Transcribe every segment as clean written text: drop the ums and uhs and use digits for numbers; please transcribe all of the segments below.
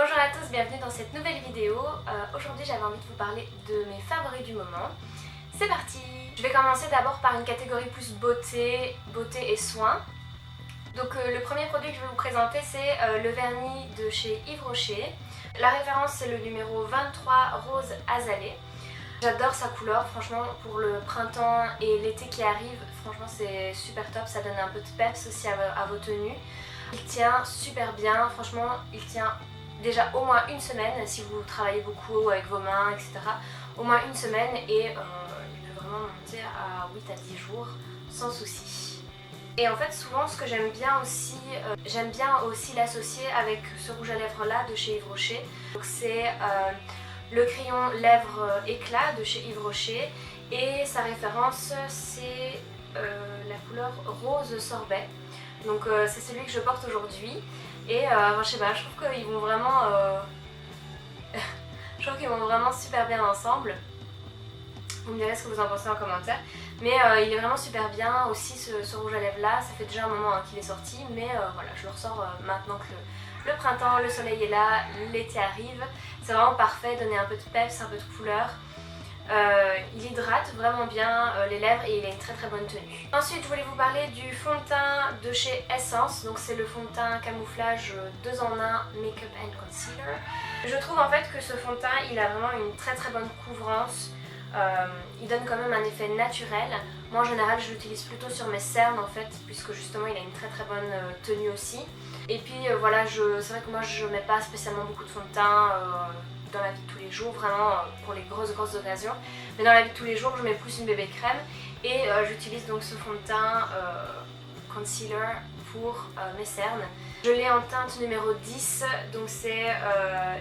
Bonjour à tous, bienvenue dans cette nouvelle vidéo. Aujourd'hui j'avais envie de vous parler de mes favoris du moment. C'est parti! Je vais commencer d'abord par une catégorie plus beauté et soins. Donc le premier produit que je vais vous présenter c'est le vernis de chez Yves Rocher. La référence c'est le numéro 23 Rose Azalée. J'adore sa couleur, franchement pour le printemps et l'été qui arrive, franchement c'est super top, ça donne un peu de peps aussi à vos tenues. Il tient super bien, franchement il tient déjà au moins une semaine si vous travaillez beaucoup avec vos mains, etc. Au moins une semaine et il peut vraiment monter à 8 à 10 jours sans souci. Et en fait souvent ce que j'aime bien aussi l'associer avec ce rouge à lèvres là de chez Yves Rocher. Donc c'est le crayon lèvres éclat de chez Yves Rocher et sa référence c'est la couleur rose sorbet. Donc c'est celui que je porte aujourd'hui et je sais pas, je trouve qu'ils vont vraiment super bien ensemble. Vous me direz ce que vous en pensez en commentaire, mais il est vraiment super bien aussi ce rouge à lèvres là. Ça fait déjà un moment qu'il est sorti, mais voilà, je le ressors maintenant que le printemps, le soleil est là, l'été arrive. C'est vraiment parfait, donner un peu de peps, un peu de couleur. Il hydrate vraiment bien les lèvres et il a une très très bonne tenue. Ensuite je voulais vous parler du fond de teint de chez Essence. Donc c'est le fond de teint camouflage 2 en 1 Make-up and Concealer. Je trouve en fait que ce fond de teint il a vraiment une très très bonne couvrance. Il donne quand même un effet naturel. Moi en général je l'utilise plutôt sur mes cernes en fait, puisque justement il a une très très bonne tenue aussi. Et puis voilà, c'est vrai que moi je mets pas spécialement beaucoup de fond de teint dans la vie de tous les jours, vraiment pour les grosses occasions. Mais dans la vie de tous les jours je mets plus une bébé crème et j'utilise donc ce fond de teint concealer pour mes cernes. Je l'ai en teinte numéro 10, donc c'est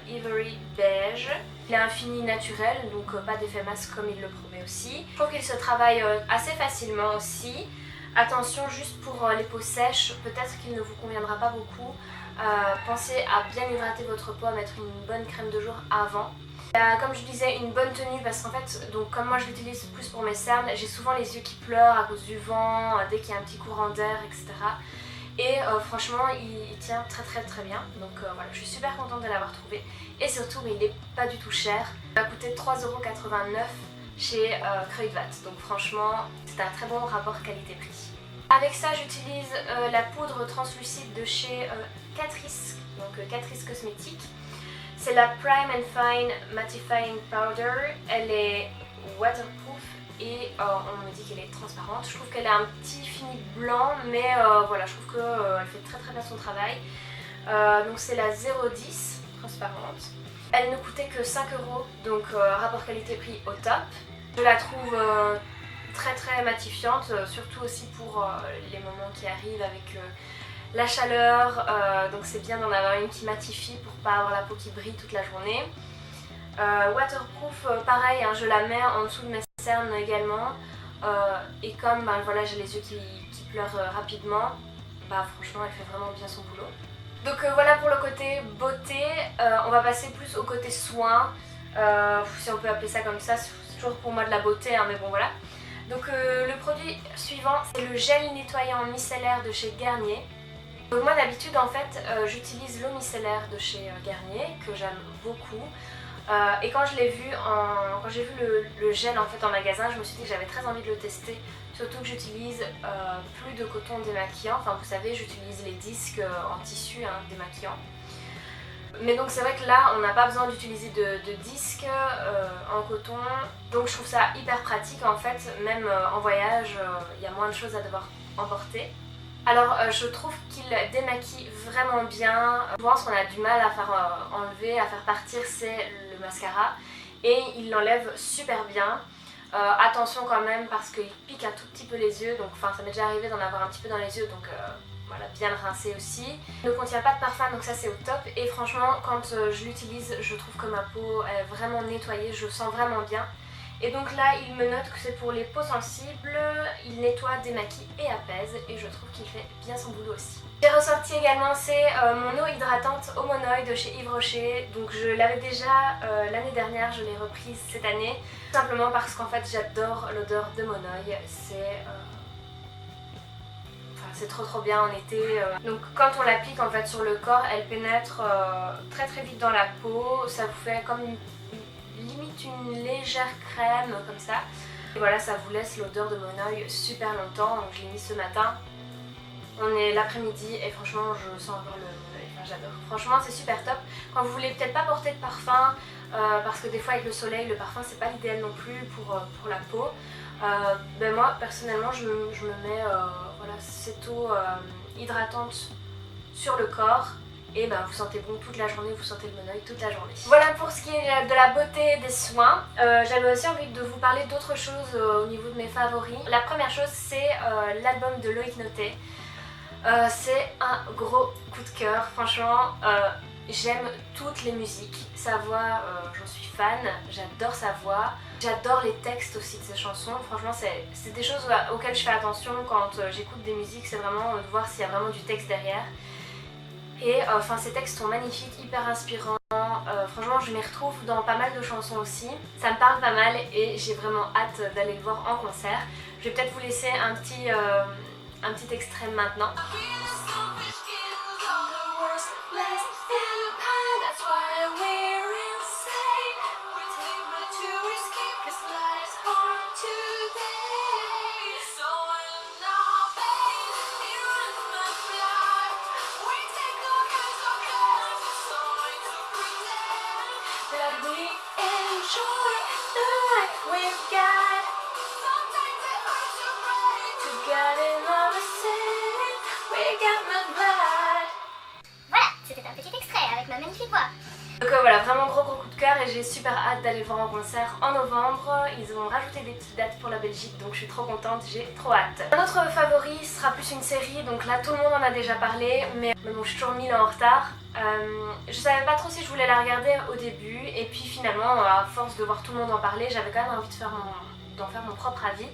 Ivory Beige. Il a un fini naturel, donc pas d'effet masque comme il le promet aussi. Je trouve qu'il se travaille assez facilement aussi. Attention juste pour les peaux sèches, peut-être qu'il ne vous conviendra pas beaucoup. Pensez à bien hydrater votre peau, à mettre une bonne crème de jour avant. Comme je disais, une bonne tenue parce qu'en fait, donc comme moi je l'utilise plus pour mes cernes, j'ai souvent les yeux qui pleurent à cause du vent, dès qu'il y a un petit courant d'air, etc. Et franchement, il tient très bien. Donc voilà, je suis super contente de l'avoir trouvé. Et surtout, il n'est pas du tout cher. Il m'a coûté 3,89 € chez Kruidvat. Donc franchement, c'est un très bon rapport qualité-prix. Avec ça, j'utilise la poudre translucide de chez Catrice, donc Catrice Cosmétiques. C'est la Prime and Fine Mattifying Powder. Elle est waterproof et on me dit qu'elle est transparente. Je trouve qu'elle a un petit fini blanc, mais voilà, je trouve qu'elle fait très bien son travail. Donc c'est la 010 transparente. Elle ne coûtait que 5 €, donc rapport qualité-prix au top. Je la trouve très matifiante, surtout aussi pour les moments qui arrivent avec la chaleur, donc c'est bien d'en avoir une qui matifie pour pas avoir la peau qui brille toute la journée. Waterproof, pareil, hein, je la mets en dessous de mes cernes également, et comme voilà, j'ai les yeux qui pleurent rapidement, franchement elle fait vraiment bien son boulot. Donc voilà pour le côté beauté. On va passer plus au côté soin, si on peut appeler ça comme ça, c'est toujours pour moi de la beauté, hein, mais bon voilà. Donc le produit suivant c'est le gel nettoyant micellaire de chez Garnier. Donc moi d'habitude en fait j'utilise l'eau micellaire de chez Garnier que j'aime beaucoup. Et quand j'ai vu le gel en fait en magasin, je me suis dit que j'avais très envie de le tester. Surtout que j'utilise plus de coton démaquillant, enfin vous savez j'utilise les disques en tissu démaquillant. Mais donc c'est vrai que là on n'a pas besoin d'utiliser de disques en coton, donc je trouve ça hyper pratique en fait, même en voyage il y a moins de choses à devoir emporter. Alors je trouve qu'il démaquille vraiment bien. Souvent ce qu'on a du mal à faire enlever, à faire partir c'est le mascara et il l'enlève super bien. Attention quand même parce qu'il pique un tout petit peu les yeux, donc ça m'est déjà arrivé d'en avoir un petit peu dans les yeux, donc voilà, bien le rincer aussi. Il ne contient pas de parfum, donc ça c'est au top. Et franchement, quand je l'utilise, je trouve que ma peau est vraiment nettoyée, je sens vraiment bien. Et donc là, il me note que c'est pour les peaux sensibles, il nettoie, démaquille et apaise. Et je trouve qu'il fait bien son boulot aussi. J'ai ressorti également, c'est mon eau hydratante Homonoï de chez Yves Rocher. Donc je l'avais déjà l'année dernière, je l'ai reprise cette année. Tout simplement parce qu'en fait, j'adore l'odeur de mon oeil. c'est trop bien en été. Donc quand on l'applique en fait sur le corps, elle pénètre très vite dans la peau, ça vous fait comme limite une légère crème comme ça. Et voilà, ça vous laisse l'odeur de mon œil super longtemps, donc je l'ai mis ce matin. On est l'après-midi et franchement je sens encore mon œil, enfin, j'adore. Franchement c'est super top. Quand vous voulez peut-être pas porter de parfum, parce que des fois avec le soleil, le parfum c'est pas l'idéal non plus pour la peau. Ben moi personnellement je me mets voilà, cette eau hydratante sur le corps et ben, vous sentez bon toute la journée, vous sentez le bon œil toute la journée. Voilà pour ce qui est de la beauté et des soins. J'avais aussi envie de vous parler d'autres choses au niveau de mes favoris. La première chose c'est l'album de Loïc Notet. C'est un gros coup de cœur, franchement. J'aime toutes les musiques, sa voix, j'en suis fan, j'adore sa voix, j'adore les textes aussi de ses chansons, franchement c'est des choses auxquelles je fais attention quand j'écoute des musiques, c'est vraiment de voir s'il y a vraiment du texte derrière. Et enfin ces textes sont magnifiques, hyper inspirants, franchement je m'y retrouve dans pas mal de chansons aussi, ça me parle pas mal et j'ai vraiment hâte d'aller le voir en concert. Je vais peut-être vous laisser un petit extrait maintenant. Voilà, c'était un petit extrait avec ma magnifique voix. Donc voilà, vraiment gros coup de cœur et j'ai super hâte d'aller le voir en concert en novembre. Ils ont rajouté des petites dates pour la Belgique donc je suis trop contente, j'ai trop hâte. Un autre favori sera plus une série, donc là tout le monde en a déjà parlé mais bon, je suis toujours 1000 ans en retard. Je savais pas trop si je voulais la regarder au début et puis finalement à force de voir tout le monde en parler j'avais quand même envie d'en faire mon propre avis.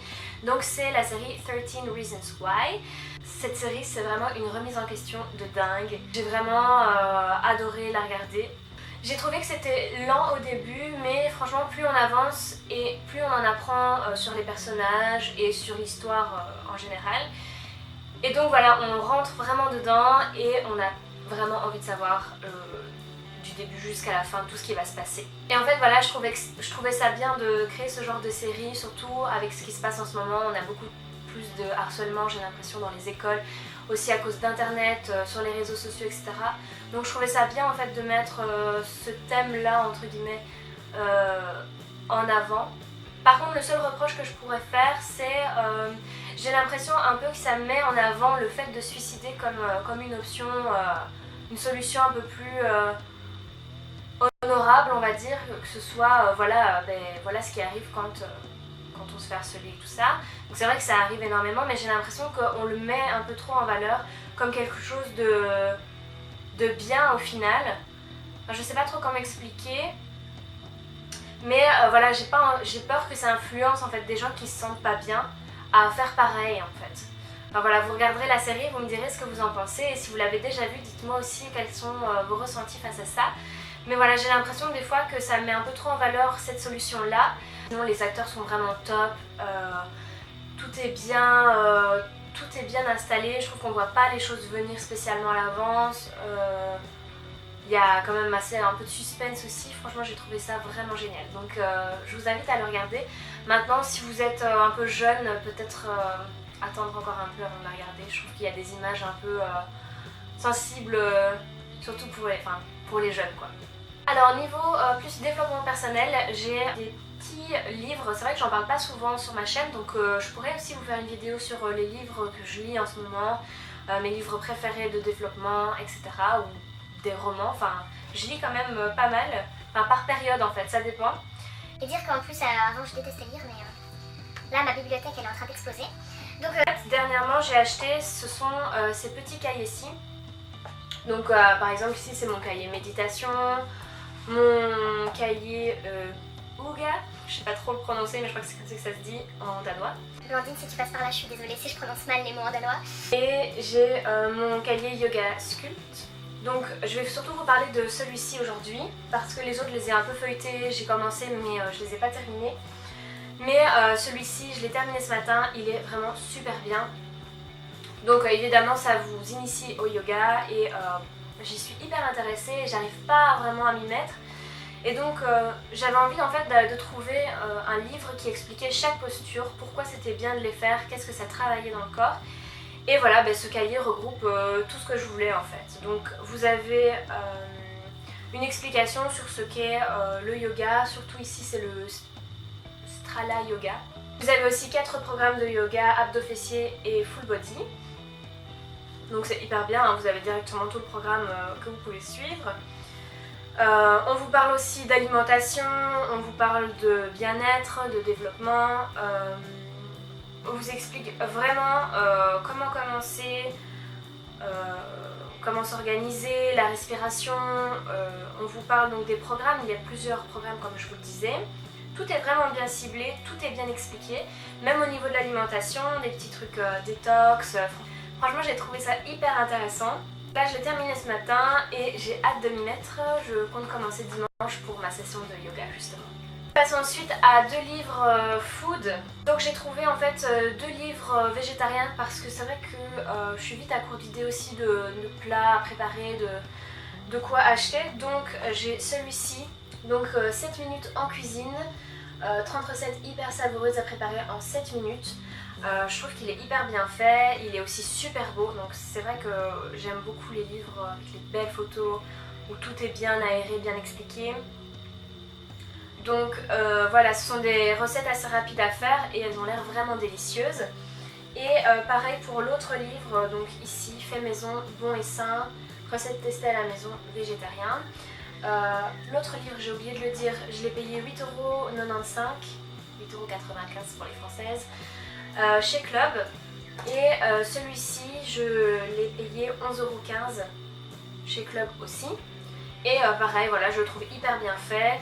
Donc c'est la série 13 Reasons Why. Cette série c'est vraiment une remise en question de dingue. J'ai vraiment adoré la regarder. J'ai trouvé que c'était lent au début mais franchement plus on avance et plus on en apprend sur les personnages et sur l'histoire en général. Et donc voilà, on rentre vraiment dedans et on a vraiment envie de savoir du début jusqu'à la fin tout ce qui va se passer. Et en fait voilà, je trouvais ça bien de créer ce genre de série, surtout avec ce qui se passe en ce moment. On a beaucoup plus de harcèlement, j'ai l'impression, dans les écoles, aussi à cause d'internet, sur les réseaux sociaux, etc. Donc je trouvais ça bien en fait de mettre ce thème là entre guillemets en avant. Par contre le seul reproche que je pourrais faire c'est j'ai l'impression un peu que ça met en avant le fait de se suicider comme une option, une solution un peu plus honorable on va dire, que ce soit voilà ce qui arrive quand on se fait harceler et tout ça. Donc c'est vrai que ça arrive énormément mais j'ai l'impression qu'on le met un peu trop en valeur comme quelque chose de bien au final. Enfin, je sais pas trop comment expliquer. Mais voilà, j'ai peur que ça influence en fait des gens qui se sentent pas bien à faire pareil en fait. Enfin voilà, vous regarderez la série, vous me direz ce que vous en pensez et si vous l'avez déjà vu, dites-moi aussi quels sont vos ressentis face à ça. Mais voilà, j'ai l'impression des fois que ça met un peu trop en valeur cette solution-là. Sinon les acteurs sont vraiment top, tout est bien installé, je trouve qu'on voit pas les choses venir spécialement à l'avance. Il y a quand même un peu de suspense aussi, franchement j'ai trouvé ça vraiment génial. Donc je vous invite à le regarder. Maintenant si vous êtes un peu jeune, peut-être attendre encore un peu avant de la regarder. Je trouve qu'il y a des images un peu sensibles, surtout pour les jeunes quoi. Alors niveau plus développement personnel, j'ai des petits livres, c'est vrai que j'en parle pas souvent sur ma chaîne donc je pourrais aussi vous faire une vidéo sur les livres que je lis en ce moment, mes livres préférés de développement etc. ou des romans, enfin je lis quand même pas mal, enfin par période en fait, ça dépend. Et dire qu'en plus avant je détestais lire mais là ma bibliothèque elle est en train d'exploser. Donc dernièrement j'ai acheté, ce sont ces petits cahiers-ci. Donc par exemple ici c'est mon cahier méditation, mon cahier Uga, je sais pas trop le prononcer mais je crois que c'est comme ça que ça se dit en danois. Blandine, si tu passes par là, je suis désolée si je prononce mal les mots en danois. Et j'ai mon cahier Yoga Sculpt. Donc je vais surtout vous parler de celui-ci aujourd'hui parce que les autres je les ai un peu feuilletés, j'ai commencé mais je les ai pas terminés. Mais celui-ci je l'ai terminé ce matin, il est vraiment super bien. Donc évidemment ça vous initie au yoga et j'y suis hyper intéressée, j'arrive pas vraiment à m'y mettre. Et donc j'avais envie en fait de trouver un livre qui expliquait chaque posture, pourquoi c'était bien de les faire, qu'est-ce que ça travaillait dans le corps. Et voilà, ce cahier regroupe tout ce que je voulais en fait. Donc vous avez une explication sur ce qu'est le yoga, surtout ici c'est le Strala Yoga. Vous avez aussi 4 programmes de yoga, abdos fessiers et full body. Donc c'est hyper bien, hein, vous avez directement tout le programme que vous pouvez suivre. On vous parle aussi d'alimentation, on vous parle de bien-être, de développement. On vous explique vraiment comment commencer, comment s'organiser, la respiration. On vous parle donc des programmes, il y a plusieurs programmes comme je vous le disais. Tout est vraiment bien ciblé, tout est bien expliqué, même au niveau de l'alimentation, des petits trucs détox. Franchement, j'ai trouvé ça hyper intéressant. Là, je l'ai terminé ce matin et j'ai hâte de m'y mettre. Je compte commencer dimanche pour ma session de yoga justement. On passe ensuite à 2 livres food. Donc j'ai trouvé en fait 2 livres végétariens parce que c'est vrai que je suis vite à court d'idées aussi de plats à préparer, de quoi acheter. Donc j'ai celui-ci, donc 7 minutes en cuisine, 30 recettes hyper savoureuses à préparer en 7 minutes. Je trouve qu'il est hyper bien fait, il est aussi super beau, donc c'est vrai que j'aime beaucoup les livres avec les belles photos où tout est bien aéré, bien expliqué. Donc voilà, ce sont des recettes assez rapides à faire et elles ont l'air vraiment délicieuses. Et pareil pour l'autre livre, donc ici, fait maison, bon et sain, recettes testées à la maison, végétarien. L'autre livre, j'ai oublié de le dire, je l'ai payé 8,95 €, 8,95 € pour les françaises. Chez Club et celui-ci je l'ai payé 11,15 € chez Club aussi et pareil voilà, je le trouve hyper bien fait.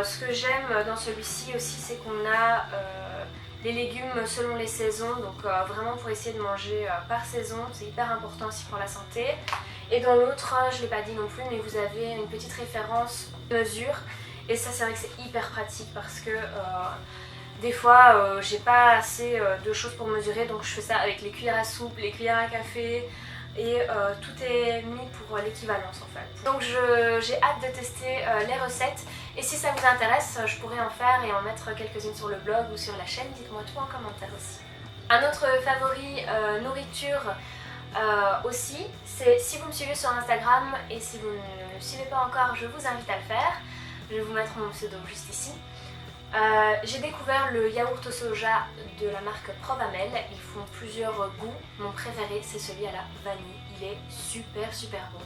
Ce que j'aime dans celui-ci aussi c'est qu'on a les légumes selon les saisons, donc vraiment pour essayer de manger par saison, c'est hyper important aussi pour la santé. Et dans l'autre, je ne l'ai pas dit non plus, mais vous avez une petite référence mesure et ça c'est vrai que c'est hyper pratique parce que des fois, j'ai pas assez de choses pour mesurer, donc je fais ça avec les cuillères à soupe, les cuillères à café et tout est mis pour l'équivalence en fait. Donc j'ai hâte de tester les recettes et si ça vous intéresse, je pourrais en faire et en mettre quelques-unes sur le blog ou sur la chaîne, dites-moi tout en commentaire aussi. Un autre favori nourriture aussi, c'est si vous me suivez sur Instagram et si vous ne me suivez pas encore, je vous invite à le faire. Je vais vous mettre mon pseudo juste ici. J'ai découvert le yaourt au soja de la marque Provamel, ils font plusieurs goûts, mon préféré c'est celui à la vanille, il est super bon.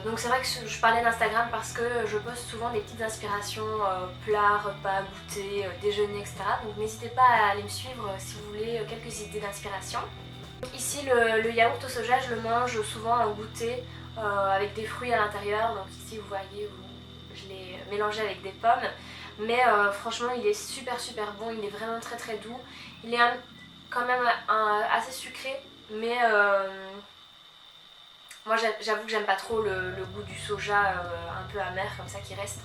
Donc c'est vrai que je parlais d'Instagram parce que je poste souvent des petites inspirations, plats, repas, goûter, déjeuner, etc. Donc n'hésitez pas à aller me suivre si vous voulez quelques idées d'inspiration. Ici le yaourt au soja je le mange souvent en goûter avec des fruits à l'intérieur, donc ici vous voyez je l'ai mélangé avec des pommes. Mais franchement il est super bon, il est vraiment très doux. Il est quand même assez sucré, mais moi j'avoue que j'aime pas trop le goût du soja un peu amer comme ça qui reste.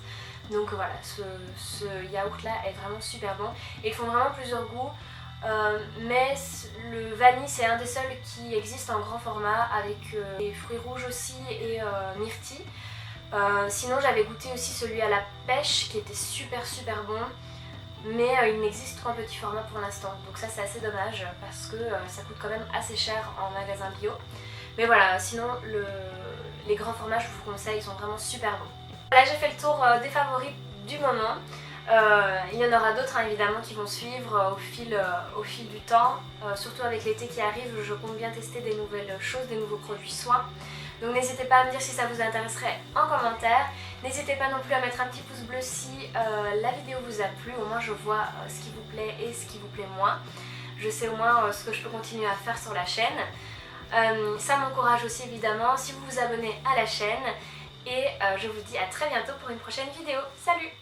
Donc voilà, ce yaourt là est vraiment super bon. Et ils font vraiment plusieurs goûts, mais le vanille c'est un des seuls qui existe en grand format avec des fruits rouges aussi et myrtille. Sinon j'avais goûté aussi celui à la pêche qui était super bon, mais il n'existe qu'en petit format pour l'instant, donc ça c'est assez dommage parce que ça coûte quand même assez cher en magasin bio. Mais voilà, sinon les grands formats je vous conseille, ils sont vraiment super bons. Là j'ai fait le tour des favoris du moment. Il y en aura d'autres évidemment qui vont suivre au fil du temps, surtout avec l'été qui arrive, je compte bien tester des nouvelles choses, des nouveaux produits soins. Donc n'hésitez pas à me dire si ça vous intéresserait en commentaire. N'hésitez pas non plus à mettre un petit pouce bleu si la vidéo vous a plu, au moins je vois ce qui vous plaît et ce qui vous plaît moins. Je sais au moins ce que je peux continuer à faire sur la chaîne. Ça m'encourage aussi évidemment si vous vous abonnez à la chaîne. Et je vous dis à très bientôt pour une prochaine vidéo. Salut!